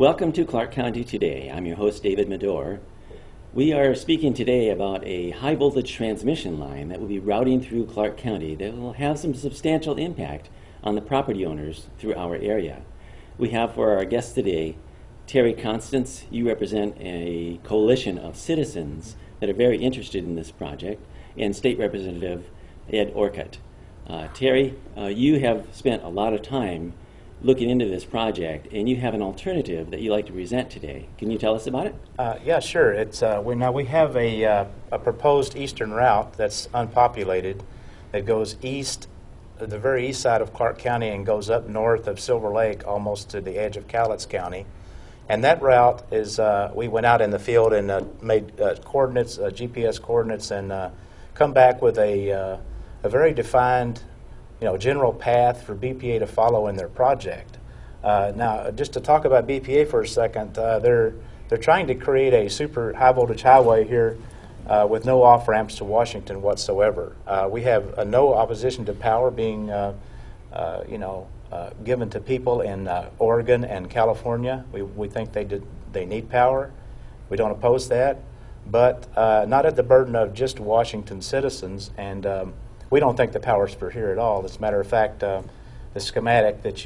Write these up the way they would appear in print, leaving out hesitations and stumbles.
Welcome to Clark County Today. I'm your host, David Madore. We are speaking today about a high voltage transmission line that will be routing through Clark County that will have some substantial impact on the property owners through our area. We have for our guest today, Terry Constance. You represent a coalition of citizens that are very interested in this project, and State Representative Ed Orcutt. Terry, you have spent a lot of time looking into this project, and you have an alternative that you'd like to present today. Can you tell us about it? Yeah, sure. It's we have a proposed eastern route that's unpopulated that goes east, the very east side of Clark County, and goes up north of Silver Lake, almost to the edge of Cowlitz County. And that route is, we went out in the field and made coordinates, GPS coordinates, and come back with a very defined, general path for BPA to follow in their project. Now, just to talk about BPA for a second, they're trying to create a super high voltage highway here with no off ramps to Washington whatsoever. We have no opposition to power being, given to people in Oregon and California. We think they need power. We don't oppose that, but not at the burden of just Washington citizens. And we don't think the power's for here at all. As a matter of fact, the schematic that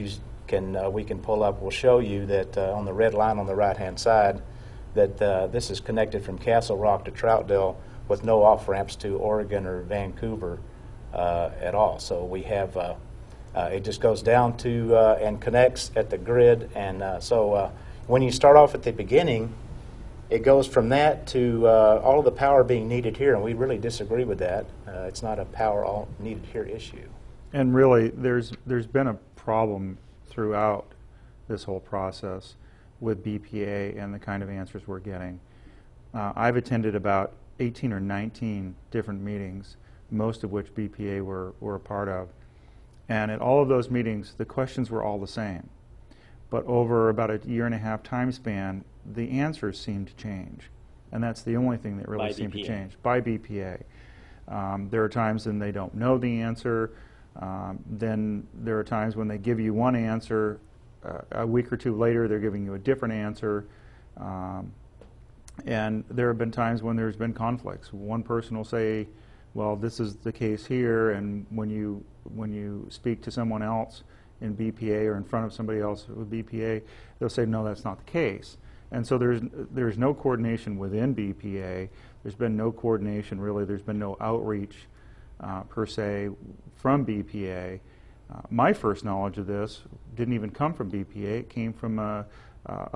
we can pull up will show you that on the red line on the right-hand side, that this is connected from Castle Rock to Troutdale with no off-ramps to Oregon or Vancouver at all. So we have, it just goes down to and connects at the grid. And so when you start off at the beginning, it goes from that to all of the power being needed here, and we really disagree with that. It's not a power all needed here issue. And really, there's been a problem throughout this whole process with BPA and the kind of answers we're getting. I've attended about 18 or 19 different meetings, most of which BPA were a part of. And at all of those meetings, the questions were all the same. But over about a year-and-a-half time span, the answers seem to change. And that's the only thing that really seemed to change, by BPA. There are times when they don't know the answer. Then there are times when they give you one answer. A week or two later, they're giving you a different answer. And there have been times when there's been conflicts. One person will say, well, this is the case here, and when you speak to someone else in BPA or in front of somebody else with BPA, they'll say, no, that's not the case. And so there's no coordination within BPA. There's been no coordination, really. There's been no outreach, per se, from BPA. My first knowledge of this didn't even come from BPA. It came from a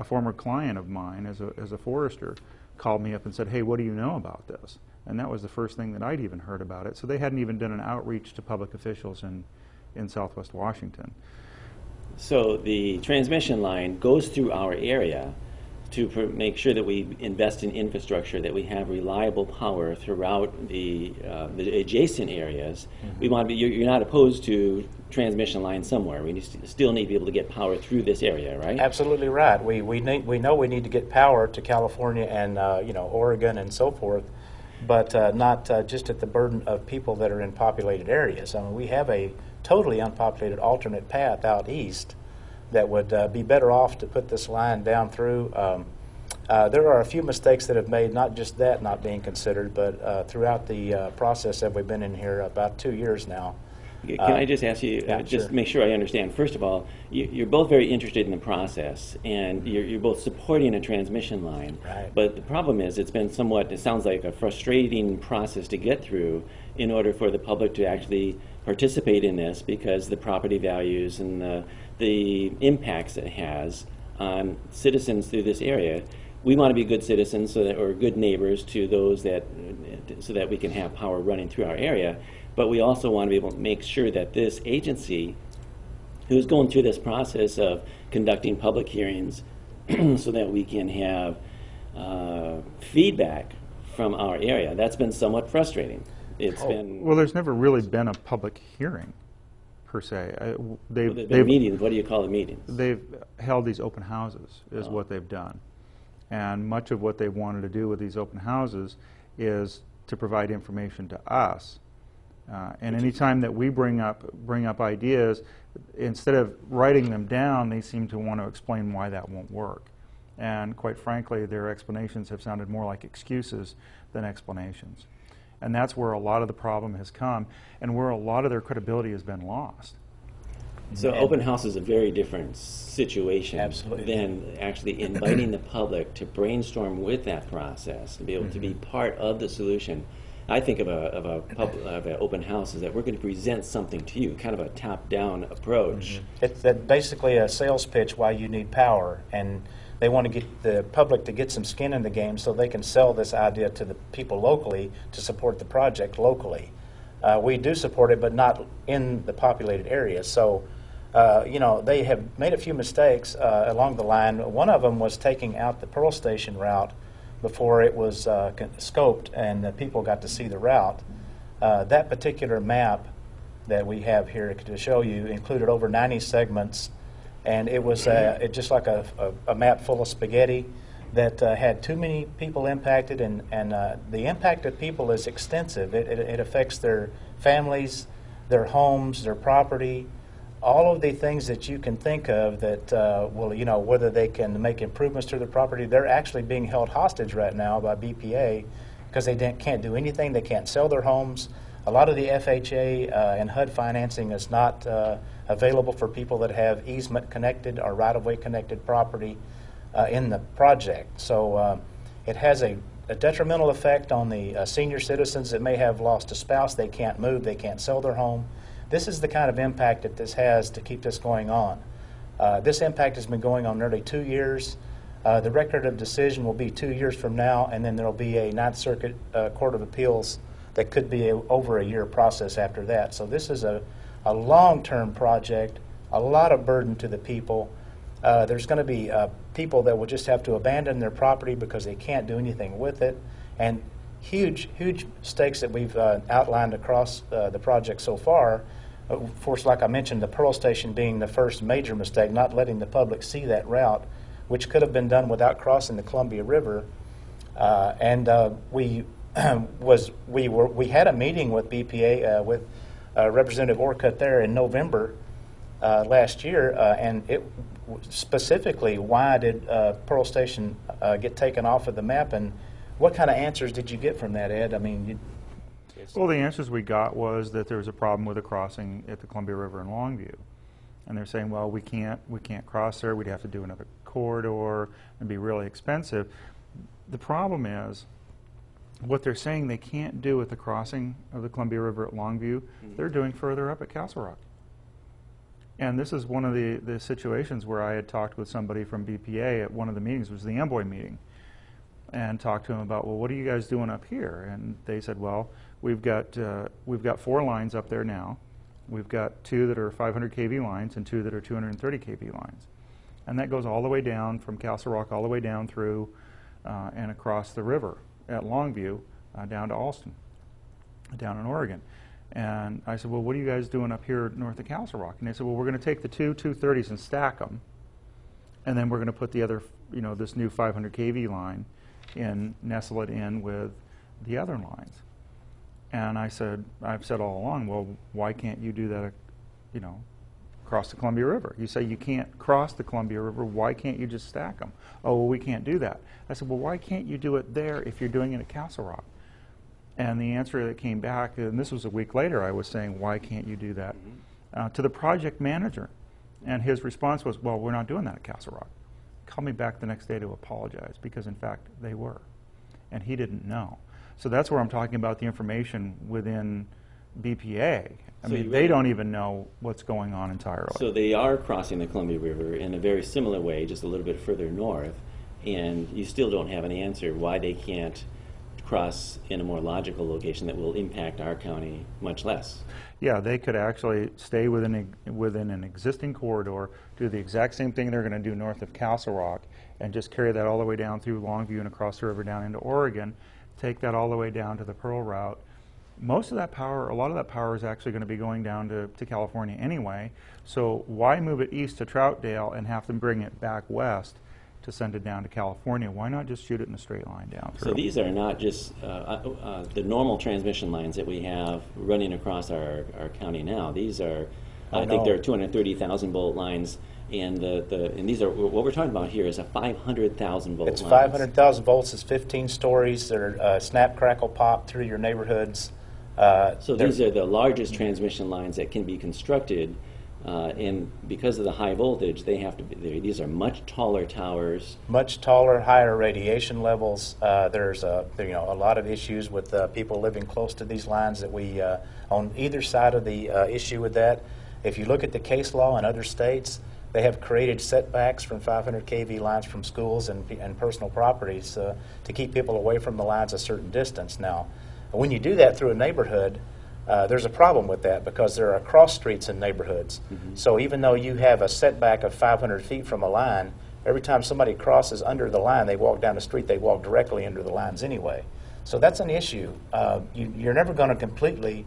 former client of mine as a forester, called me up and said, hey, what do you know about this? And that was the first thing that I'd even heard about it. So they hadn't even done an outreach to public officials in Southwest Washington. So the transmission line goes through our area to make sure that we invest in infrastructure, that we have reliable power throughout the adjacent areas. Mm-hmm. We want to be, you're not opposed to transmission lines somewhere. We still need to be able to get power through this area, right? Absolutely right. We know we need to get power to California and Oregon and so forth, but not just at the burden of people that are in populated areas. I mean, we have a totally unpopulated alternate path out east that would be better off to put this line down through. There are a few mistakes that have made, not just that not being considered, but throughout the process that we've been in here about 2 years now. Can I just ask you, just sure. Make sure I understand. First of all, you're both very interested in the process, and you're both supporting a transmission line. Right. But the problem is it sounds like a frustrating process to get through in order for the public to actually participate in this, because the property values and the impacts it has on citizens through this area. We want to be good citizens or good neighbors to those so that we can have power running through our area. But we also want to be able to make sure that this agency, who's going through this process of conducting public hearings so that we can have feedback from our area, that's been somewhat frustrating. Well, there's never really been a public hearing, per se. The meetings, what do you call the meetings? They've held these open houses, is what they've done. And much of what they wanted to do with these open houses is to provide information to us. And anytime that we bring up ideas, instead of writing them down, they seem to want to explain why that won't work. And quite frankly, their explanations have sounded more like excuses than explanations. And that's where a lot of the problem has come, and where a lot of their credibility has been lost. So open house is a very different situation Absolutely. than actually inviting the public to brainstorm with that process, to be able to be part of the solution. I think of an open house is that we're going to present something to you, kind of a top-down approach. It's basically a sales pitch why you need power, and they want to get the public to get some skin in the game so they can sell this idea to the people locally to support the project locally. We do support it, but not in the populated areas. So, you know, they have made a few mistakes along the line. One of them was taking out the Pearl Station route before it was scoped and the people got to see the route. That particular map that we have here to show you included over 90 segments, and it was just like a map full of spaghetti that had too many people impacted, and the impact of people is extensive. It affects their families, their homes, their property, all of the things that you can think of that will, you know, whether they can make improvements to their property. They're actually being held hostage right now by BPA because they can't do anything. They can't sell their homes. A lot of the FHA and HUD financing is not available for people that have easement connected or right-of-way connected property in the project. So it has a detrimental effect on the senior citizens that may have lost a spouse. They can't move. They can't sell their home. This is the kind of impact that this has to keep this going on. This impact has been going on nearly 2 years. The record of decision will be 2 years from now, and then there will be a Ninth Circuit Court of Appeals that could be over a year process after that. So this is a long-term project, a lot of burden to the people. There's going to be people that will just have to abandon their property because they can't do anything with it, and huge stakes that we've outlined across the project so far. Of course, like I mentioned, the Pearl Station being the first major mistake, not letting the public see that route, which could have been done without crossing the Columbia River. We had a meeting with BPA with Representative Orcutt there in November last year, and it specifically, why did Pearl Station get taken off of the map, and what kind of answers did you get from that, Ed? I mean, well, the answers we got was that there was a problem with the crossing at the Columbia River in Longview, and they're saying, well, we can't cross there. We'd have to do another corridor and be really expensive. The problem is, what they're saying they can't do at the crossing of the Columbia River at Longview, they're doing further up at Castle Rock. And this is one of the situations where I had talked with somebody from BPA at one of the meetings, it was the Amboy meeting, and talked to them about, well, what are you guys doing up here? And they said, well, we've got 4 lines up there now. We've got 2 that are 500 kV lines and 2 that are 230 kV lines. And that goes all the way down from Castle Rock, all the way down through and across the river at Longview down to Alston, down in Oregon. And I said, well, what are you guys doing up here north of Castle Rock? And they said, well, we're going to take the 2 230s and stack them, and then we're going to put the other, you know, this new 500 kV line in, nestle it in with the other lines. And I said, I've said all along, well, why can't you do that, you know, across the Columbia River? You say you can't cross the Columbia River, why can't you just stack them? Oh, well, we can't do that. I said, well, why can't you do it there if you're doing it at Castle Rock? And the answer that came back, and this was a week later, I was saying, why can't you do that? To the project manager. And his response was, well, we're not doing that at Castle Rock. Called me back the next day to apologize, because in fact they were. And he didn't know. So that's where I'm talking about the information within BPA. I mean, they don't even know what's going on entirely. So they are crossing the Columbia River in a very similar way, just a little bit further north, and you still don't have an answer why they can't cross in a more logical location that will impact our county much less. Yeah, they could actually stay within an existing corridor, do the exact same thing they're going to do north of Castle Rock, and just carry that all the way down through Longview and across the river down into Oregon, take that all the way down to the Pearl route. Most of that power, a lot of that power is actually going to be going down to California anyway, so why move it east to Troutdale and have them bring it back west to send it down to California? Why not just shoot it in a straight line down through? So these are not just the normal transmission lines that we have running across our county now. These are, I think there are 230,000 volt lines And and these are what we're talking about here is a 500,000 volt. It's lines. 500,000 volts. It's 15 stories. They're snap, crackle, pop through your neighborhoods. So these are the largest transmission lines that can be constructed, and because of the high voltage, they have to be. These are much taller towers. Much taller, higher radiation levels. There's a lot of issues with people living close to these lines that we on either side of the issue with that. If you look at the case law in other states, they have created setbacks from 500 kV lines from schools and personal properties to keep people away from the lines a certain distance. Now, when you do that through a neighborhood, there's a problem with that because there are cross streets in neighborhoods. Mm-hmm. So even though you have a setback of 500 feet from a line, every time somebody crosses under the line, they walk down the street, they walk directly under the lines anyway. So that's an issue. You're never going to completely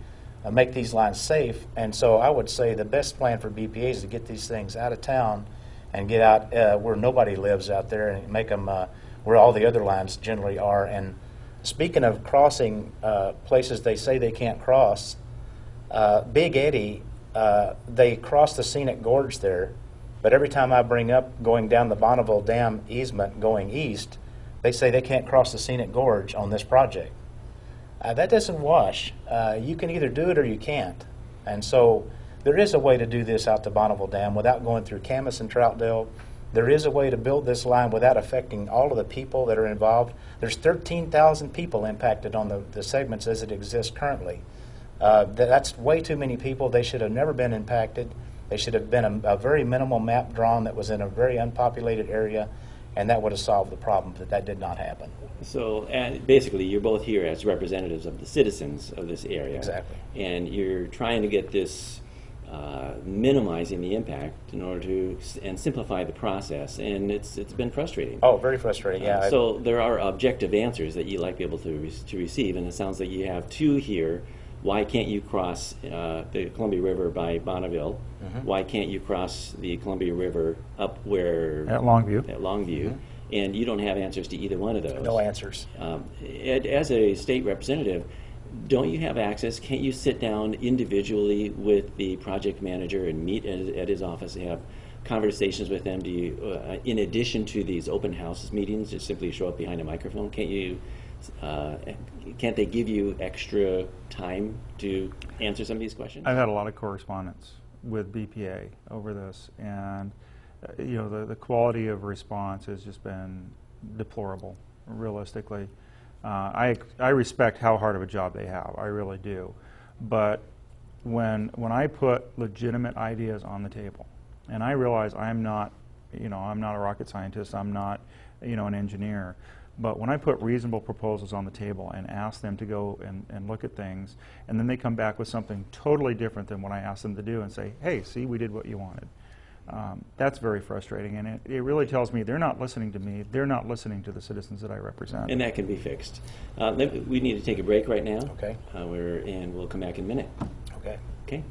make these lines safe, and so I would say the best plan for BPA is to get these things out of town and get out where nobody lives out there and make them where all the other lines generally are. And speaking of crossing places they say they can't cross, Big Eddy, they cross the scenic gorge there, but every time I bring up going down the Bonneville Dam easement going east, they say they can't cross the scenic gorge on this project. That doesn't wash. You can either do it or you can't. And so there is a way to do this out to Bonneville Dam without going through Camas and Troutdale. There is a way to build this line without affecting all of the people that are involved. There's 13,000 people impacted on the segments as it exists currently. That's way too many people. They should have never been impacted. They should have been a very minimal map drawn that was in a very unpopulated area, and that would have solved the problem, but that did not happen. So basically, you're both here as representatives of the citizens of this area. Exactly. And you're trying to get this minimizing the impact in order to and simplify the process, and it's been frustrating. Oh, very frustrating, yeah. So there are objective answers that you'd like to be able to receive, and it sounds like you have two here. Why can't you cross the Columbia River by Bonneville? Mm-hmm. Why can't you cross the Columbia River up where? At Longview. At Longview. Mm-hmm. And you don't have answers to either one of those. No answers. As a state representative, don't you have access? Can't you sit down individually with the project manager and meet at his office and have conversations with them? Do you, in addition to these open houses meetings, just simply show up behind a microphone? Can't you? Can't they give you extra time to answer some of these questions? I've had a lot of correspondence with BPA over this, and the quality of response has just been deplorable, realistically. I respect how hard of a job they have, I really do. But when I put legitimate ideas on the table, and I realize I'm not a rocket scientist, I'm not an engineer, but when I put reasonable proposals on the table and ask them to go and look at things, and then they come back with something totally different than what I asked them to do and say, hey, see, we did what you wanted. That's very frustrating, and it really tells me they're not listening to me, they're not listening to the citizens that I represent. And that can be fixed. We need to take a break right now. Okay. And we'll come back in a minute. Okay. Okay.